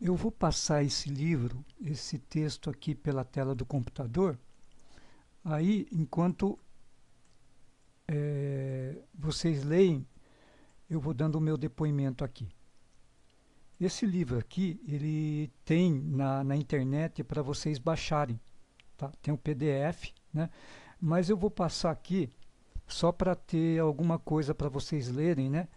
Eu vou passar esse livro, esse texto aqui pela tela do computador. Aí, enquanto vocês leem, eu vou dando o meu depoimento aqui. Esse livro aqui, ele tem na internet para vocês baixarem, tá? Tem um PDF, né? Mas eu vou passar aqui só para ter alguma coisa para vocês lerem, né?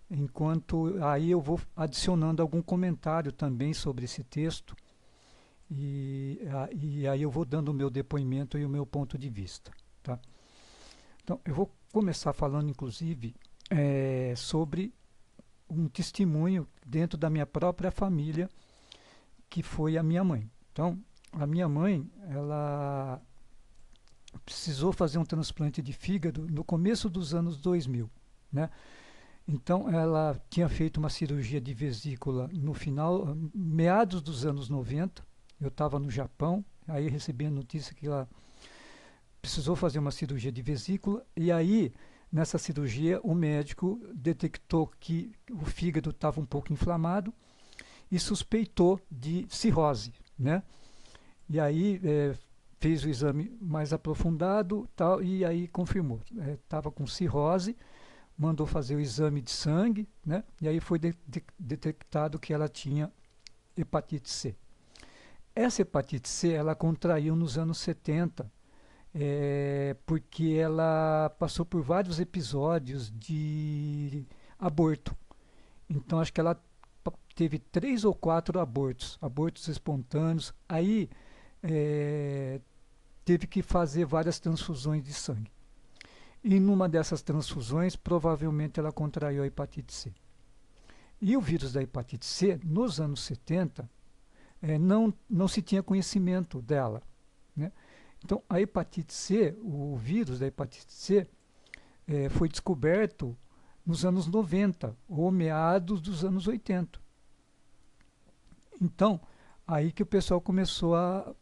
Enquanto aí eu vou adicionando algum comentário também sobre esse texto e aí eu vou dando o meu depoimento e o meu ponto de vista, tá? Então eu vou começar falando inclusive sobre um testemunho dentro da minha própria família que foi a minha mãe. Então a minha mãe ela precisou fazer um transplante de fígado no começo dos anos 2000, né? Então ela tinha feito uma cirurgia de vesícula no final, meados dos anos 90. Eu estava no Japão, aí recebi a notícia que ela precisou fazer uma cirurgia de vesícula e aí nessa cirurgia o médico detectou que o fígado estava um pouco inflamado e suspeitou de cirrose, né? E aí fez o exame mais aprofundado tal e aí confirmou, estava com cirrose, mandou fazer o exame de sangue, né? E aí foi detectado que ela tinha hepatite C. Essa hepatite C ela contraiu nos anos 70, porque ela passou por vários episódios de aborto. Então acho que ela teve 3 ou 4 abortos espontâneos. Aí é, teve que fazer várias transfusões de sangue. E numa dessas transfusões, provavelmente ela contraiu a hepatite C. E o vírus da hepatite C, nos anos 70, não se tinha conhecimento dela, né? Então, a hepatite C, o vírus da hepatite C, foi descoberto nos anos 90 ou meados dos anos 80. Então, aí que o pessoal começou a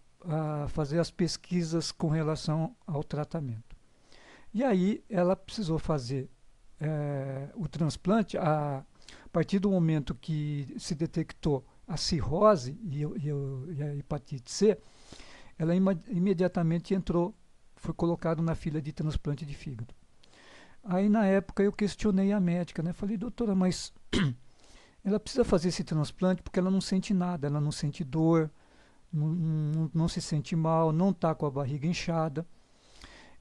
fazer as pesquisas com relação ao tratamento. E aí ela precisou fazer o transplante a partir do momento que se detectou a cirrose e a hepatite C, ela imediatamente entrou, foi colocado na fila de transplante de fígado. Aí na época eu questionei a médica, né? Falei, doutora, mas ela precisa fazer esse transplante porque ela não sente nada, ela não sente dor, não se sente mal, não está com a barriga inchada.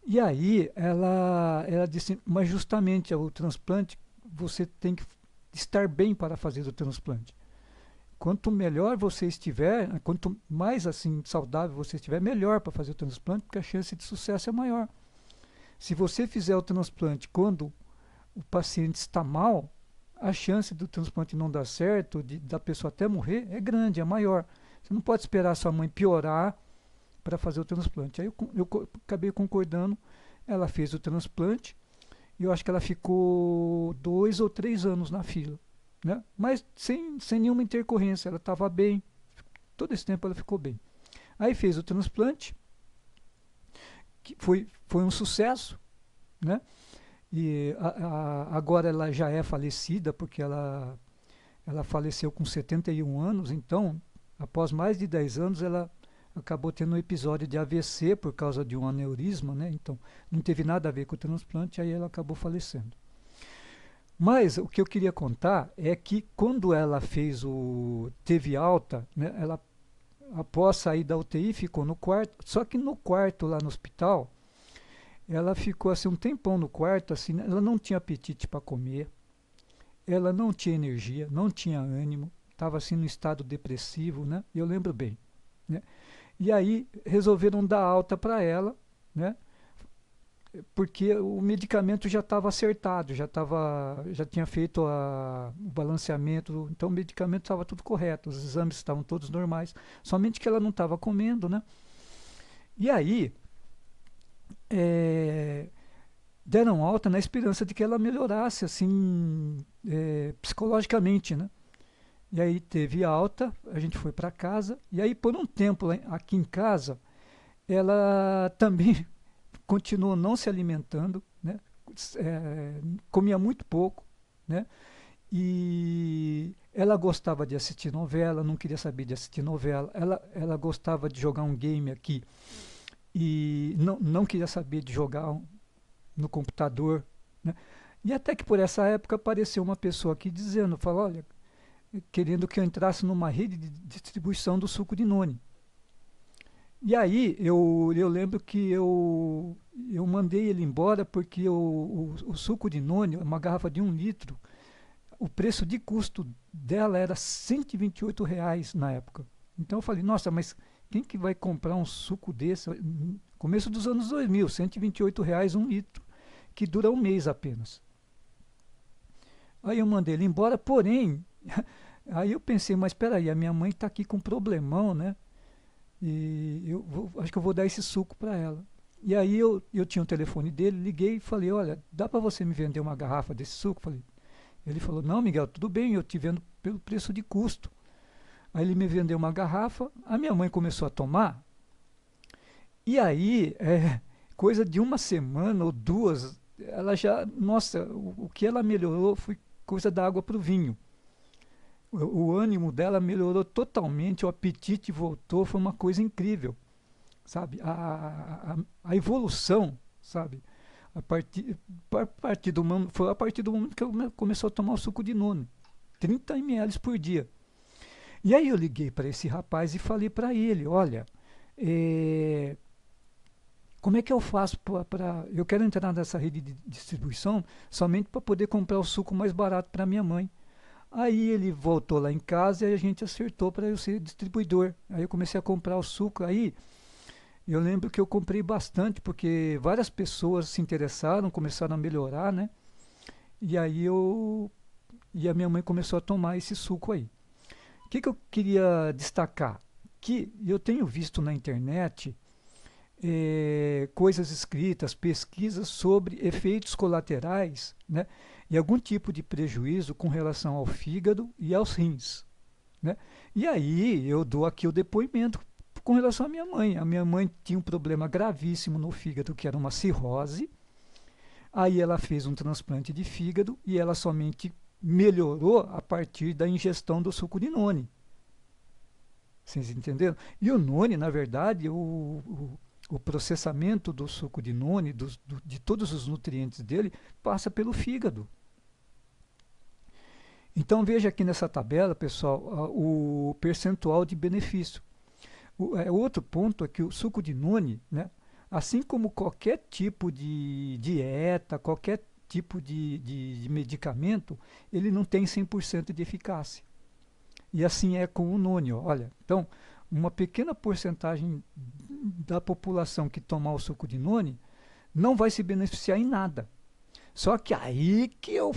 E aí ela disse, mas justamente o transplante você tem que estar bem para fazer o transplante. Quanto melhor você estiver, quanto mais assim saudável você estiver, melhor para fazer o transplante, porque a chance de sucesso é maior. Se você fizer o transplante quando o paciente está mal, a chance do transplante não dar certo, da pessoa até morrer, é grande, é maior. Você não pode esperar a sua mãe piorar para fazer o transplante. Aí eu acabei concordando, ela fez o transplante e eu acho que ela ficou 2 ou 3 anos na fila, né? Mas sem nenhuma intercorrência, ela estava bem, todo esse tempo ela ficou bem. Aí fez o transplante, que foi um sucesso, né? E agora ela já é falecida, porque ela faleceu com 71 anos, então, após mais de 10 anos, ela acabou tendo um episódio de AVC por causa de um aneurisma, né? Então, não teve nada a ver com o transplante, aí ela acabou falecendo. Mas o que eu queria contar é que quando ela teve alta, né, ela após sair da UTI ficou no quarto, só que no quarto lá no hospital, ela ficou assim um tempão no quarto, assim, né, ela não tinha apetite para comer, ela não tinha energia, não tinha ânimo, estava assim no estado depressivo, né? Eu lembro bem, né? E aí resolveram dar alta para ela, né? Porque o medicamento já estava acertado, já tinha feito o balanceamento, então o medicamento estava tudo correto, os exames estavam todos normais, somente que ela não estava comendo, né? E aí é, deram alta na esperança de que ela melhorasse assim psicologicamente, né? E aí teve alta, a gente foi para casa, e aí por um tempo aqui em casa, ela também continuou não se alimentando, né? Comia muito pouco, né? E Ela gostava de assistir novela, não queria saber de assistir novela. Ela gostava de jogar um game aqui e não queria saber de jogar no computador, né? E até que por essa época apareceu uma pessoa aqui dizendo, falou, olha, querendo que eu entrasse numa rede de distribuição do suco de noni. E aí eu lembro que eu mandei ele embora porque o suco de noni, uma garrafa de 1 litro, o preço de custo dela era R$ 128 na época. Então eu falei, nossa, mas quem que vai comprar um suco desse? Começo dos anos 2000, R$ 128 1 litro, que dura um mês apenas. Aí eu mandei ele embora, porém, aí eu pensei, mas espera aí, a minha mãe está aqui com um problemão, né? E acho que eu vou dar esse suco para ela. E aí eu tinha o telefone dele, liguei e falei, olha, dá para você me vender uma garrafa desse suco? Falei, ele falou, não, Miguel, tudo bem, eu te vendo pelo preço de custo. Aí ele me vendeu uma garrafa, a minha mãe começou a tomar, e aí, coisa de uma semana ou duas, ela já, nossa, o que ela melhorou foi coisa da água para o vinho. O ânimo dela melhorou totalmente, o apetite voltou, foi uma coisa incrível, sabe? A evolução, sabe? Foi a partir do momento que eu começou a tomar o suco de noni, 30 ml por dia. E aí eu liguei para esse rapaz e falei para ele, olha, como é que eu faço para... Eu quero entrar nessa rede de distribuição somente para poder comprar o suco mais barato para minha mãe. Aí ele voltou lá em casa e a gente acertou para eu ser distribuidor. Aí eu comecei a comprar o suco. Aí eu lembro que eu comprei bastante, porque várias pessoas se interessaram, começaram a melhorar, né? E aí a minha mãe começou a tomar esse suco aí. O que eu queria destacar? Que eu tenho visto na internet coisas escritas, pesquisas sobre efeitos colaterais, né? E algum tipo de prejuízo com relação ao fígado e aos rins, né? E aí eu dou aqui o depoimento com relação à minha mãe. A minha mãe tinha um problema gravíssimo no fígado, que era uma cirrose. Aí ela fez um transplante de fígado e ela somente melhorou a partir da ingestão do suco de noni. Vocês entenderam? E o noni, na verdade, o processamento do suco de noni, de todos os nutrientes dele, passa pelo fígado. Então veja aqui nessa tabela, pessoal, o percentual de benefício. Outro ponto é que o suco de noni, né, assim como qualquer tipo de dieta, qualquer tipo de medicamento, ele não tem 100% de eficácia. E assim é com o noni. Olha, então, uma pequena porcentagem da população que tomar o suco de noni não vai se beneficiar em nada. Só que aí que eu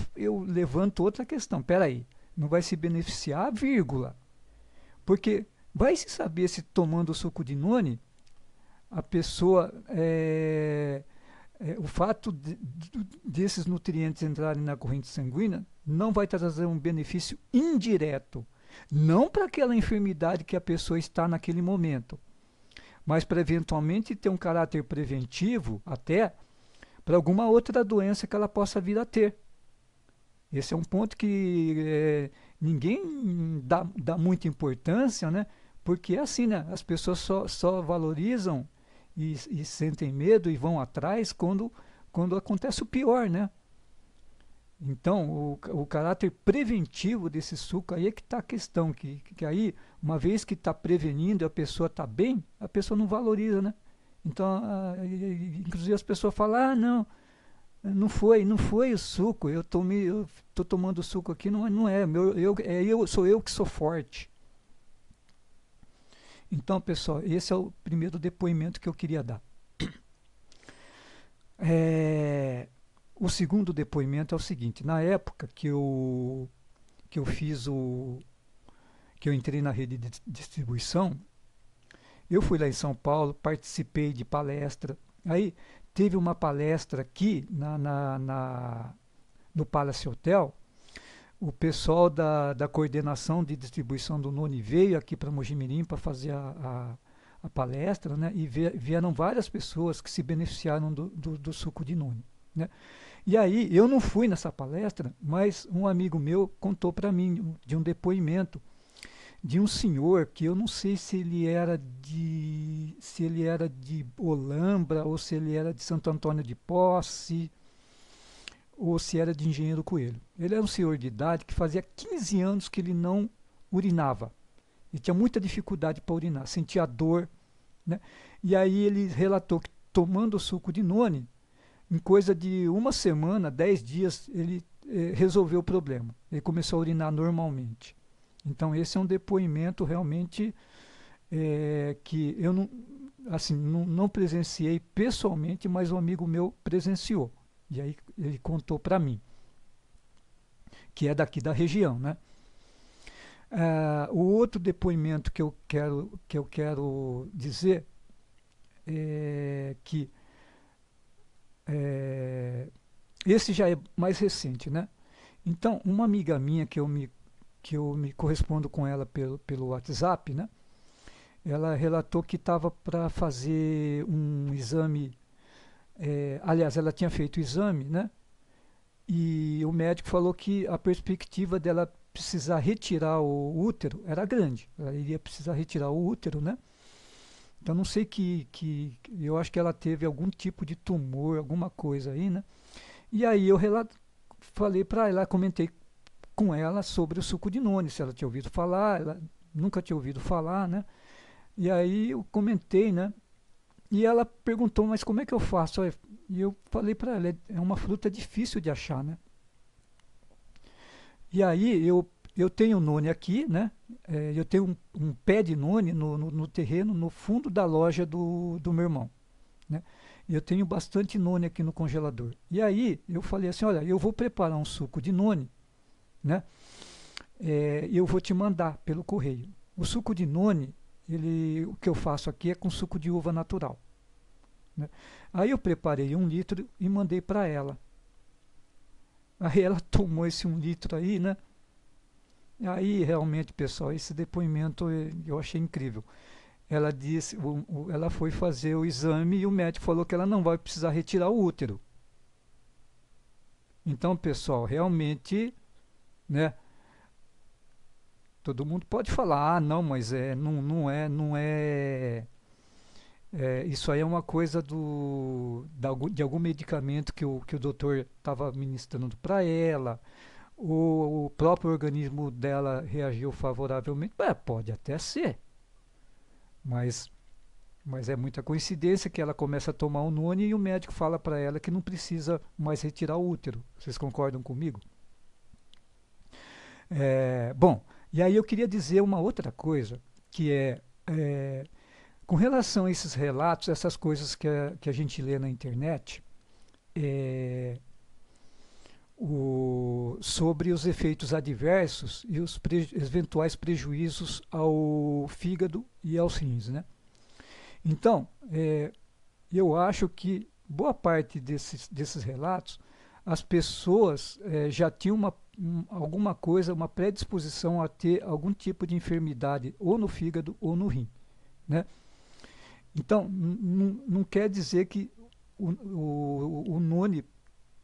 levanto outra questão. Espera aí, não vai se beneficiar, vírgula. Porque vai se saber se tomando o suco de noni, a pessoa, o fato desses nutrientes entrarem na corrente sanguínea não vai trazer um benefício indireto. Não para aquela enfermidade que a pessoa está naquele momento, mas para eventualmente ter um caráter preventivo até para alguma outra doença que ela possa vir a ter. Esse é um ponto que ninguém dá muita importância, né? Porque é assim, né? As pessoas só valorizam e sentem medo e vão atrás quando acontece o pior, né? Então, o caráter preventivo desse suco, aí é que está a questão, que aí, uma vez que está prevenindo e a pessoa está bem, a pessoa não valoriza, né? Então, inclusive as pessoas falam, não, não foi o suco, eu estou tomando o suco aqui, não é, sou eu que sou forte. Então, pessoal, esse é o primeiro depoimento que eu queria dar. O segundo depoimento é o seguinte: na época que eu fiz que eu entrei na rede de distribuição, eu fui lá em São Paulo, participei de palestra. Aí teve uma palestra aqui no Palace Hotel. O pessoal da coordenação de distribuição do noni veio aqui para Mojimirim para fazer a palestra, né? E vieram várias pessoas que se beneficiaram do suco de noni, né? E aí, eu não fui nessa palestra, mas um amigo meu contou para mim de um depoimento de um senhor que eu não sei se ele era de Olambra ou se ele era de Santo Antônio de Posse ou se era de Engenheiro Coelho. Ele era um senhor de idade que fazia 15 anos que ele não urinava. E tinha muita dificuldade para urinar, sentia dor, né? E aí ele relatou que tomando o suco de noni, em coisa de uma semana, 10 dias, ele resolveu o problema. Ele começou a urinar normalmente. Então esse é um depoimento realmente que eu não, assim, não presenciei pessoalmente, mas um amigo meu presenciou. E aí ele contou para mim, que é daqui da região, né? O outro depoimento que eu quero dizer é que é, esse já é mais recente, né? Então, uma amiga minha que eu me correspondo com ela pelo WhatsApp, né? Ela relatou que estava para fazer um exame, aliás, ela tinha feito o exame, né? E o médico falou que a perspectiva dela precisar retirar o útero era grande. Ela iria precisar retirar o útero, né? Então não sei eu acho que ela teve algum tipo de tumor, alguma coisa aí, né? E aí falei para ela, comentei com ela sobre o suco de noni, se ela tinha ouvido falar, ela nunca tinha ouvido falar, né? E aí eu comentei, né? E ela perguntou, mas como é que eu faço? E eu falei para ela, é uma fruta difícil de achar, né? E aí eu tenho noni aqui, né? Eu tenho um pé de noni no terreno, no fundo da loja do meu irmão, né? Eu tenho bastante noni aqui no congelador. E aí eu falei assim, olha, eu vou preparar um suco de noni, né? Eu vou te mandar pelo correio. O suco de noni, o que eu faço aqui é com suco de uva natural, né? Aí eu preparei 1 litro e mandei para ela. Aí ela tomou esse 1 litro aí, né? Aí realmente, pessoal, esse depoimento eu achei incrível. Ela disse, ela foi fazer o exame e o médico falou que ela não vai precisar retirar o útero. Então, pessoal, realmente, né? Todo mundo pode falar, ah, não, mas não é, isso aí é uma coisa de algum medicamento que o doutor estava ministrando para ela, o próprio organismo dela reagiu favoravelmente. Pode até ser, mas, mas é muita coincidência que ela começa a tomar o noni e o médico fala para ela que não precisa mais retirar o útero. Vocês concordam comigo? Bom, e aí eu queria dizer uma outra coisa, que é com relação a esses relatos, essas coisas que a gente lê na internet, é, sobre os efeitos adversos e os eventuais prejuízos ao fígado e aos rins, né? Então, eu acho que boa parte desses relatos, as pessoas já tinham alguma coisa, uma predisposição a ter algum tipo de enfermidade ou no fígado ou no rim, né? Então, não quer dizer que o noni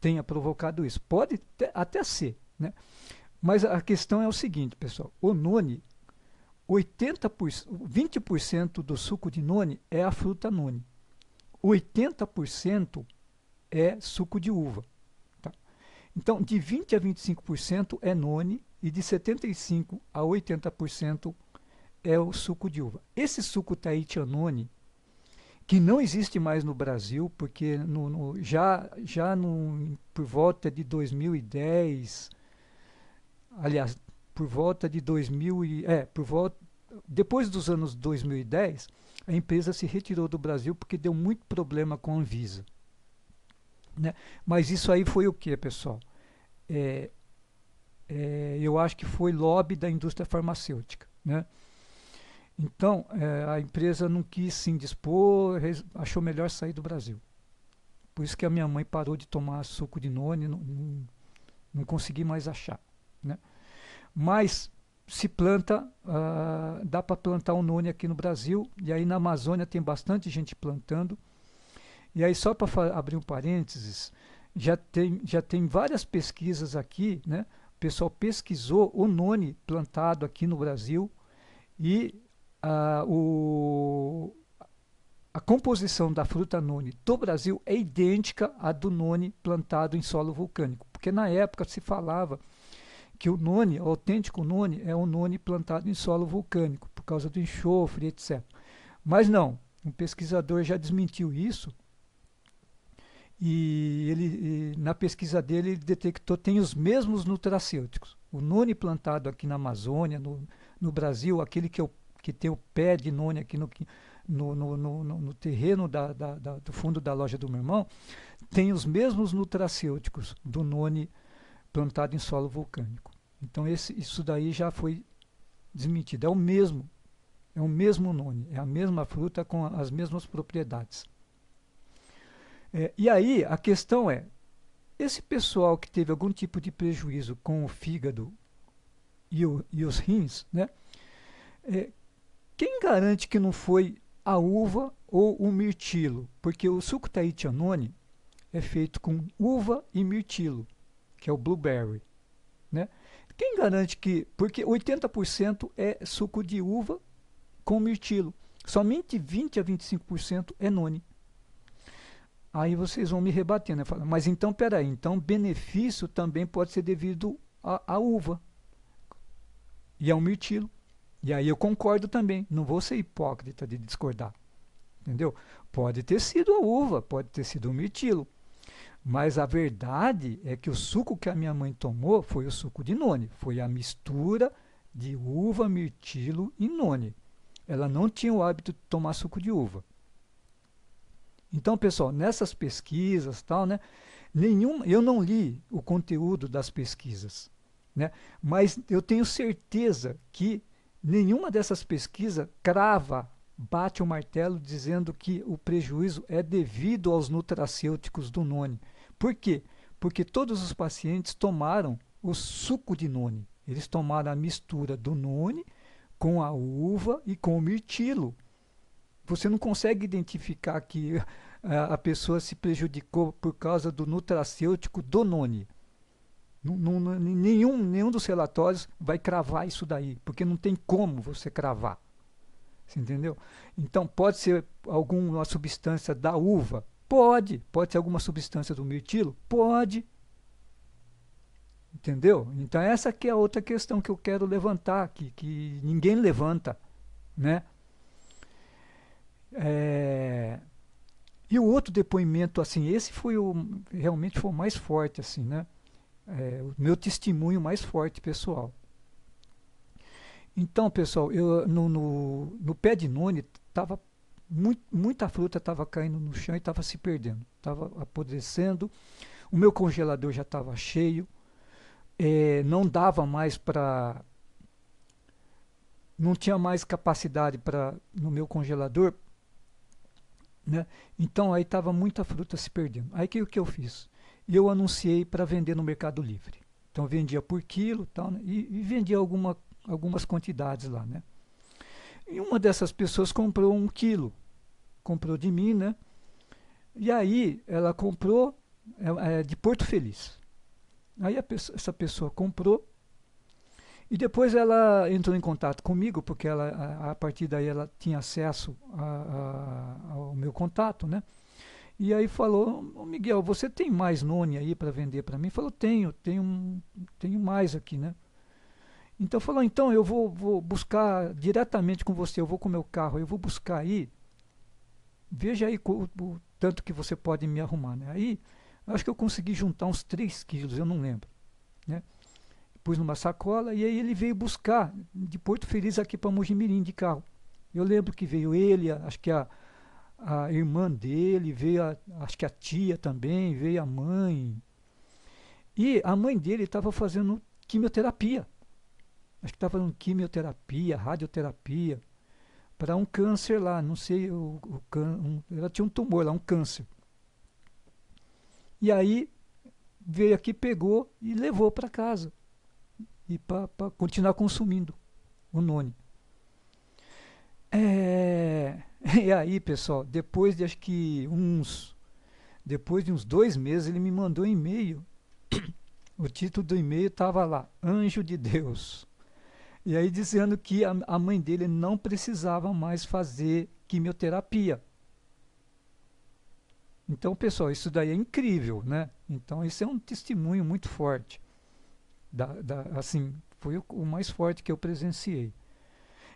tenha provocado isso. Pode até ser, né? Mas a questão é o seguinte, pessoal. O noni, 20% do suco de noni é a fruta noni. 80% é suco de uva. Tá? Então, de 20 a 25% é noni e de 75 a 80% é o suco de uva. Esse suco Tahitian noni, que não existe mais no Brasil, porque por volta de 2010, aliás, por volta de 2000 depois dos anos 2010, a empresa se retirou do Brasil porque deu muito problema com a Anvisa, né? Mas isso aí foi o que, pessoal? Eu acho que foi lobby da indústria farmacêutica, né? Então, a empresa não quis se indispor, achou melhor sair do Brasil. Por isso que a minha mãe parou de tomar suco de noni, não consegui mais achar, né? Mas se planta, dá para plantar o noni aqui no Brasil, e aí na Amazônia tem bastante gente plantando. E aí, só para abrir um parênteses, já tem várias pesquisas aqui, né? O pessoal pesquisou o noni plantado aqui no Brasil e ah, o, a composição da fruta noni do Brasil é idêntica à do noni plantado em solo vulcânico, porque na época se falava que o noni, o autêntico noni, é um noni plantado em solo vulcânico, por causa do enxofre, etc. Mas não, um pesquisador já desmentiu isso e na pesquisa dele, ele detectou que tem os mesmos nutracêuticos. O noni plantado aqui na Amazônia, no Brasil, aquele que tem o pé de noni aqui no terreno do fundo da loja do meu irmão, tem os mesmos nutracêuticos do noni plantado em solo vulcânico. Então isso daí já foi desmentido. É o mesmo noni, é a mesma fruta com as mesmas propriedades. E aí a questão é, esse pessoal que teve algum tipo de prejuízo com o fígado e os rins, né? Quem garante que não foi a uva ou o mirtilo? Porque o suco Tahitian noni é feito com uva e mirtilo, que é o blueberry, né? Quem garante que... Porque 80% é suco de uva com mirtilo. Somente 20 a 25% é noni. Aí vocês vão me rebatendo, né? Mas então, peraí, então benefício também pode ser devido à uva e ao mirtilo. E aí eu concordo também, não vou ser hipócrita de discordar, entendeu? Pode ter sido a uva, pode ter sido o mirtilo, mas a verdade é que o suco que a minha mãe tomou foi o suco de noni, foi a mistura de uva, mirtilo e noni. Ela não tinha o hábito de tomar suco de uva. Então, pessoal, nessas pesquisas, tal, né, eu não li o conteúdo das pesquisas, né, mas eu tenho certeza que nenhuma dessas pesquisas bate o martelo dizendo que o prejuízo é devido aos nutracêuticos do noni. Por quê? Porque todos os pacientes tomaram o suco de noni. Eles tomaram a mistura do noni com a uva e com o mirtilo. Você não consegue identificar que a pessoa se prejudicou por causa do nutracêutico do noni. Nenhum dos relatórios vai cravar isso daí, porque não tem como você cravar. Você entendeu? Então, pode ser alguma substância da uva? Pode. Pode ser alguma substância do mirtilo? Pode. Entendeu? Então, essa que é a outra questão que eu quero levantar aqui, que ninguém levanta, né? E o outro depoimento, assim, esse foi realmente foi o mais forte, assim, né? O meu testemunho mais forte, pessoal. Então, pessoal, eu no pé de noni tava muita fruta estava caindo no chão e estava se perdendo, estava apodrecendo. O meu congelador já estava cheio, não dava mais para, não tinha mais capacidade para no meu congelador, né? Então aí estava muita fruta se perdendo. Aí o que eu fiz? Eu anunciei para vender no Mercado Livre. Então vendia por quilo, tal, né? E vendia algumas quantidades lá, né? E uma dessas pessoas comprou 1 quilo, comprou de mim, né? E aí ela comprou de Porto Feliz. Aí essa pessoa comprou e depois ela entrou em contato comigo, porque a partir daí ela tinha acesso ao meu contato, né? E aí falou: "Ô, Miguel, você tem mais noni aí para vender para mim?" Falou: tenho mais aqui, né? Então falou: "Então eu vou buscar diretamente com você, eu vou com o meu carro, eu vou buscar aí, veja aí o tanto que você pode me arrumar", né? Aí acho que eu consegui juntar uns 3 quilos, eu não lembro, né? Pus numa sacola e aí ele veio buscar de Porto Feliz aqui para Mojimirim de carro. Eu lembro que veio ele, acho que a irmã dele, veio acho que a tia também, veio a mãe. E a mãe dele estava fazendo quimioterapia. Acho que estava fazendo quimioterapia, radioterapia, para um câncer lá, não sei, ela tinha um tumor lá, um câncer. E aí veio aqui, pegou e levou para casa. E para continuar consumindo o noni. E aí, pessoal, depois de acho que Depois de uns 2 meses, ele me mandou um e-mail. O título do e-mail estava lá, Anjo de Deus. E aí dizendo que a mãe dele não precisava mais fazer quimioterapia. Então, pessoal, isso daí é incrível, né? Então, isso é um testemunho muito forte. Assim, foi o mais forte que eu presenciei.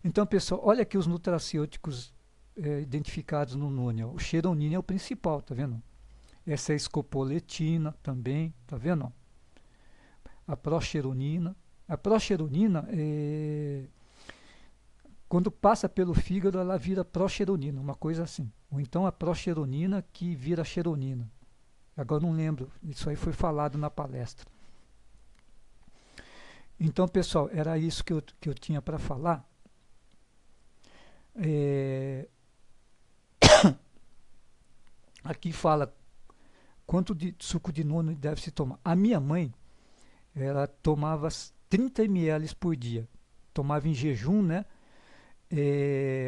Então, pessoal, olha aqui os nutracêuticos identificados no noni. Ó. O xeronina é o principal, tá vendo? Essa é a escopoletina também, tá vendo? A proxeronina. A proxeronina, quando passa pelo fígado, ela vira proxeronina, uma coisa assim. Ou então a proxeronina que vira xeronina. Agora não lembro, isso aí foi falado na palestra. Então, pessoal, era isso que eu tinha para falar. Aqui fala quanto de suco de noni deve se tomar. A minha mãe, ela tomava 30 ml por dia. Tomava em jejum, né?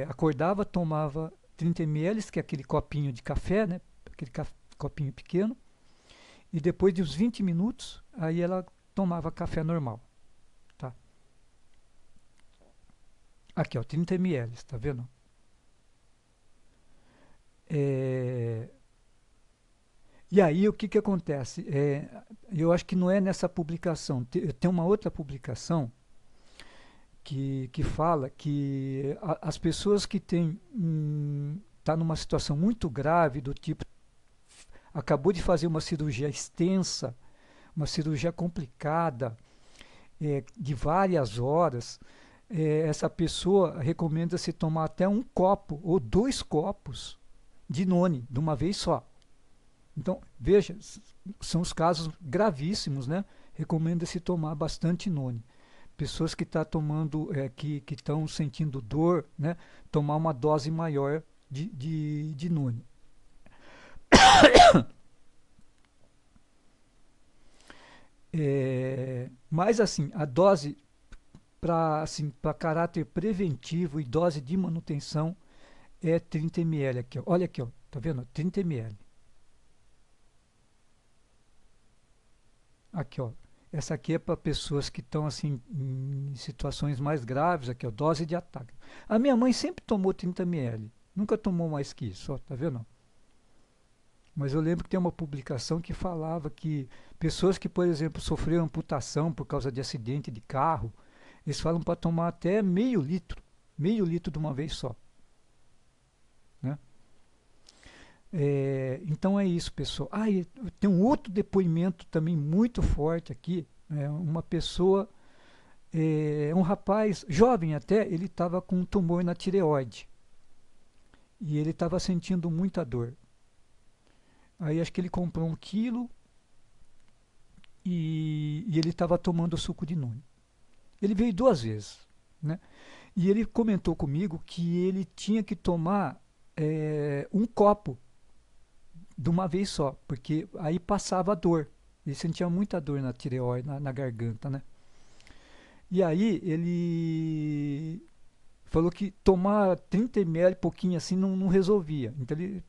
Acordava, tomava 30 ml, que é aquele copinho de café, né? Aquele copinho pequeno. E depois de uns 20 minutos, aí ela tomava café normal. Tá? Aqui, ó, 30 ml, tá vendo? E aí o que acontece? Eu acho que não é nessa publicação. Tem uma outra publicação que fala que as pessoas que têm tá numa situação muito grave, do tipo acabou de fazer uma cirurgia extensa, uma cirurgia complicada, de várias horas, essa pessoa recomenda-se tomar até um copo ou 2 copos de noni de uma vez só. Então, veja, são os casos gravíssimos, né? Recomenda-se tomar bastante noni. Pessoas que estão tomando, que estão sentindo dor, né? Tomar uma dose maior de noni. Mas assim, a dose para assim, caráter preventivo e dose de manutenção é 30 ml aqui, ó. Olha aqui, ó, tá vendo? 30 ml. Aqui, ó. Essa aqui é para pessoas que estão assim em situações mais graves, aqui, ó, dose de ataque. A minha mãe sempre tomou 30 ml, nunca tomou mais que isso, ó, tá vendo? Mas eu lembro que tem uma publicação que falava que pessoas que, por exemplo, sofreram amputação por causa de acidente de carro, eles falam para tomar até meio litro de uma vez só, né? Então é isso, pessoal. E tem um outro depoimento também muito forte aqui. Uma pessoa, um rapaz jovem até, ele estava com um tumor na tireoide e ele estava sentindo muita dor. Aí acho que ele comprou 1 quilo e ele estava tomando suco de noni. Ele veio 2 vezes, né? E ele comentou comigo que ele tinha que tomar um copo de uma vez só, porque aí passava a dor. Ele sentia muita dor na tireoide, na garganta, né? E aí ele falou que tomar 30 ml, pouquinho assim, não resolvia. Então ele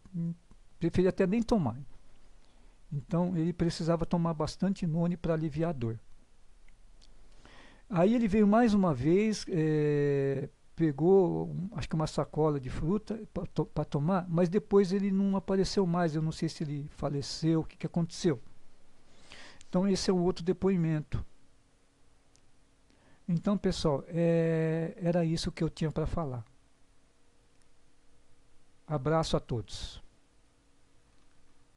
preferia até nem tomar. Então ele precisava tomar bastante noni para aliviar a dor. Aí ele veio mais uma vez, pegou acho que uma sacola de fruta para tomar, mas depois ele não apareceu mais. Eu não sei se ele faleceu, o que aconteceu. Então esse é um outro depoimento. Então, pessoal, era isso que eu tinha para falar. Abraço a todos.